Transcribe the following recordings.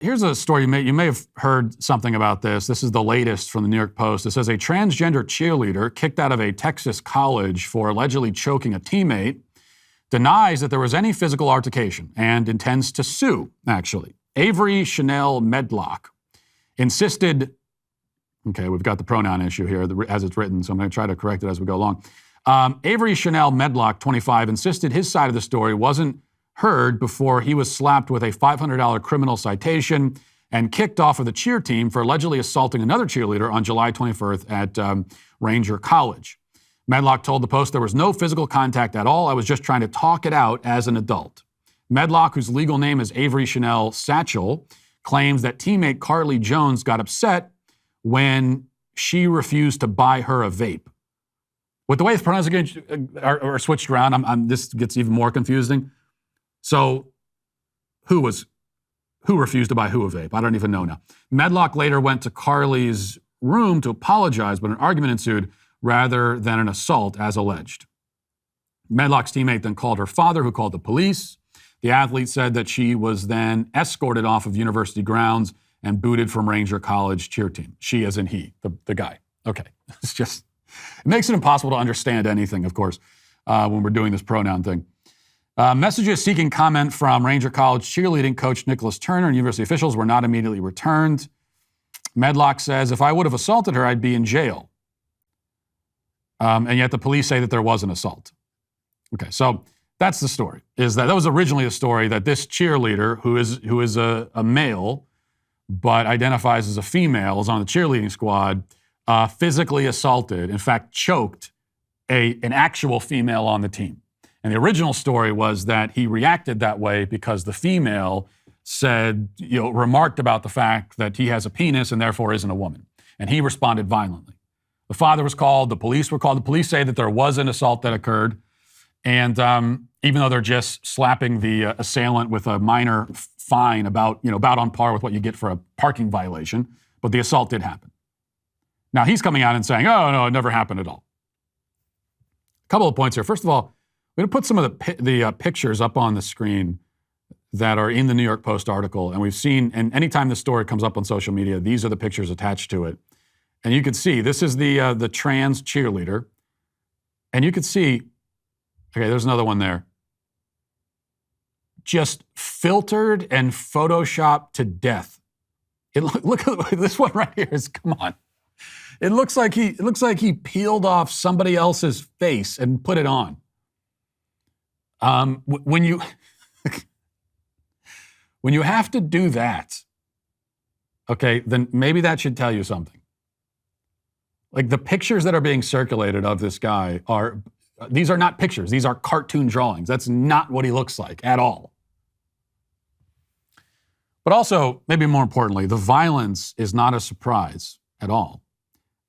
here's a story you may have heard something about this. This is the latest from the New York Post. It says a transgender cheerleader kicked out of a Texas college for allegedly choking a teammate denies that there was any physical altercation and intends to sue, actually. Avery Chanel Medlock insisted, okay, we've got the pronoun issue here as it's written, so I'm going to try to correct it as we go along. Avery Chanel Medlock, 25, insisted his side of the story wasn't heard before he was slapped with a $500 criminal citation and kicked off of the cheer team for allegedly assaulting another cheerleader on July 21st at Ranger College. Medlock told the Post there was no physical contact at all. I was just trying to talk it out as an adult. Medlock, whose legal name is Avery Chanel Satchel, claims that teammate Carly Jones got upset when she refused to buy her a vape. With the way the pronouns are switched around, this gets even more confusing. So who refused to buy who a vape? I don't even know now. Medlock later went to Carly's room to apologize, but an argument ensued rather than an assault as alleged. Medlock's teammate then called her father, who called the police. The athlete said that she was then escorted off of university grounds and booted from Ranger College cheer team. She as in he, the guy. Okay, it makes it impossible to understand anything, of course, when we're doing this pronoun thing. Messages seeking comment from Ranger College cheerleading coach Nicholas Turner and university officials were not immediately returned. Medlock says, if I would have assaulted her, I'd be in jail. And yet the police say that there was an assault. Okay, so that's the story. That was originally a story that this cheerleader, who is a male, but identifies as a female, is on the cheerleading squad, physically assaulted, in fact, choked an actual female on the team. And the original story was that he reacted that way because the female remarked about the fact that he has a penis and therefore isn't a woman. And he responded violently. The father was called, the police were called. The police say that there was an assault that occurred. And even though they're just slapping the assailant with a minor fine about on par with what you get for a parking violation, but the assault did happen. Now he's coming out and saying, oh, no, it never happened at all. A couple of points here. First of all, we're going to put some of the pictures up on the screen that are in the New York Post article. And we've seen, and anytime this story comes up on social media, these are the pictures attached to it. And you can see, this is the trans cheerleader. And you can see, okay, there's another one there. Just filtered and photoshopped to death. Look at this one right here. Come on. It looks like he peeled off somebody else's face and put it on. When you have to do that, okay, then maybe that should tell you something. Like the pictures that are being circulated of this guy these are not pictures. These are cartoon drawings. That's not what he looks like at all. But also, maybe more importantly, the violence is not a surprise at all,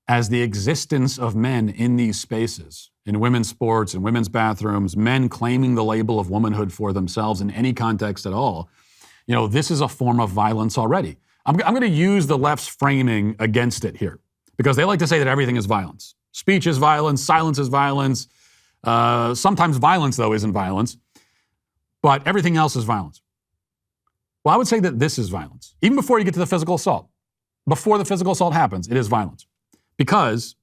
as the existence of men in these spaces, in women's sports, in women's bathrooms, men claiming the label of womanhood for themselves in any context at all, this is a form of violence already. I'm going to use the left's framing against it here, because they like to say that everything is violence. Speech is violence, silence is violence. Sometimes violence, though, isn't violence, but everything else is violence. Well, I would say that this is violence. Even before you get to the physical assault, before the physical assault happens, it is violence. Because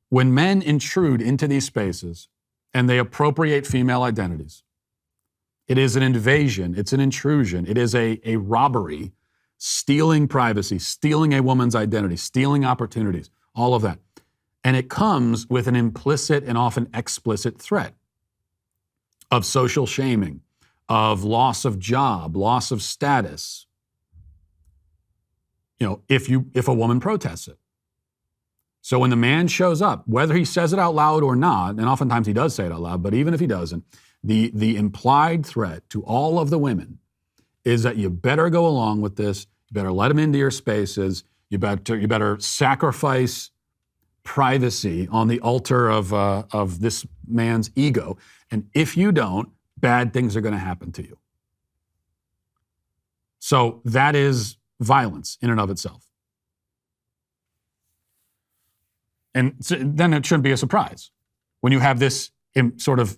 when men intrude into these spaces and they appropriate female identities, it is an invasion, it's an intrusion, it is a robbery, stealing privacy, stealing a woman's identity, stealing opportunities, all of that. And it comes with an implicit and often explicit threat of social shaming, of loss of job, loss of status, if a woman protests it. So when the man shows up, whether he says it out loud or not, and oftentimes he does say it out loud, but even if he doesn't, the implied threat to all of the women is that you better go along with this, you better let him into your spaces, you better sacrifice privacy on the altar of this man's ego. And if you don't, bad things are going to happen to you. So that is violence in and of itself. And so then it shouldn't be a surprise when you have this sort of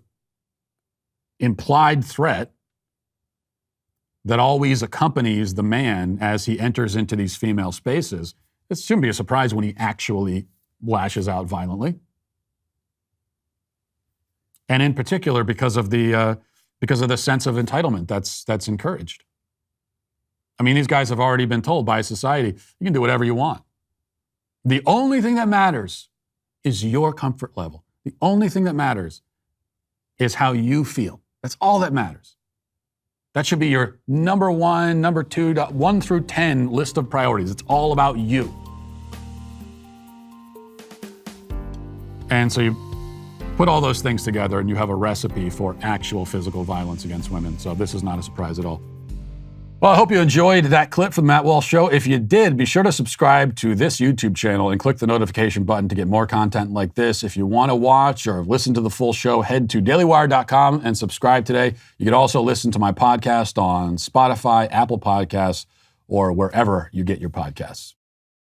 implied threat that always accompanies the man as he enters into these female spaces, it shouldn't be a surprise when he actually lashes out violently. And in particular, because of the sense of entitlement that's encouraged. I mean, these guys have already been told by society, you can do whatever you want. The only thing that matters is your comfort level. The only thing that matters is how you feel. That's all that matters. That should be your number one, number two, 1 through 10 list of priorities. It's all about you. And so you put all those things together and you have a recipe for actual physical violence against women. So this is not a surprise at all. Well, I hope you enjoyed that clip from the Matt Walsh Show. If you did, be sure to subscribe to this YouTube channel and click the notification button to get more content like this. If you want to watch or listen to the full show, head to dailywire.com and subscribe today. You can also listen to my podcast on Spotify, Apple Podcasts, or wherever you get your podcasts.